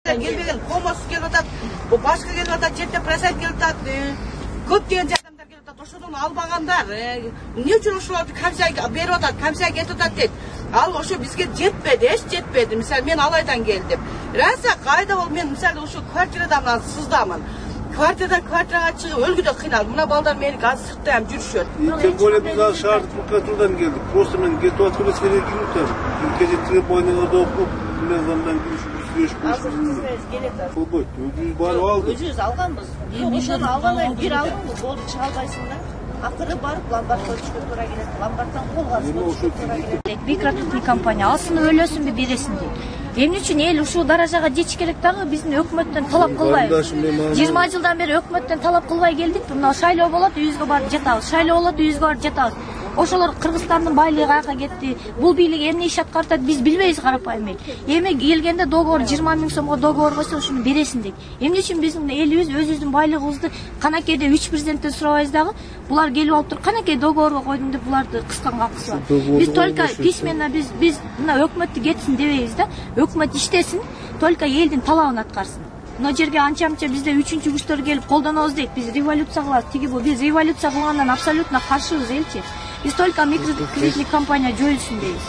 Gelmеген komos келип атат, башка келип атат, жерде процент келип атат, көптөгөн жардамдар келип атат. Ошодон албагандар, эмне үчүн ошолорду комиссияга берип атат, комиссия кетип атат дейт. Ал ошо бизге жетпеди, эч жетпеди. Мисалы мен Алайдан келдим. Раса кайда бол мен мисалы ошо квартирадан сыздамын. Квартирадан квартирага чыгып өлгүдө кыйналдым. Мына балдар мени азыр сыртта ham жүрүшөт. Тем более biz az şehirde prokuraturdan geldik. Просто men getip atkı meseleyi gülüpten. Ülkece boynuna da okup, birazdan görüşüp Hazır kızlarız gelip bu boyut. Öcüz bari aldık. Öcüz alganбыз. Ошону албай бир алганбыз. Болду чыга албайсыңдар. Акыры барып ломбардка түшкө туура келет. Ломбардтан колго алып түшкө туура келет. Микротутный компания алсын өлөсүнбү бересин дейт. Эмне үчүн эл ушул даражага жетиш керек дагы биздин өкмөттөн талап кылбайбы? 20 жылдан бери өкмөттөн талап кылбай келдикпи? Мына шайлоо болот, үйүбүзгө барып жатабыз. Шайлоо болот, үйүбүзгө барып жатабыз. Ошолор Кыргызстандын байлыгы каяка кетти. Бул бийлик эмне иш аткарат биз билбейбиз карапайым эл. Эми келгенде договор 20 000 сомго договор койсо ушуну бересин дейт. Эмне үчүн биздин элибиз өзүбүздүн байлыгыбызды канакейде 3% сурабайбыз дагы? Булар келип алып туруп канакей договорго койдум деп буларды кысканга акысы бар. Биз только письменно биз мына өкмөттү кетсин дебейбиз да. Өкмөт иштесин, только элдин талабын аткарсын. Мына жерге анча-мынча бизде 3-чү күчтөр келип колдонобуз дейт. Биз революция кылабыз, тиги бу. Биз революция кылгандан абсолютно каршыбыз элчи. Biz только микрокредитный компания жоюлсын дейбиз.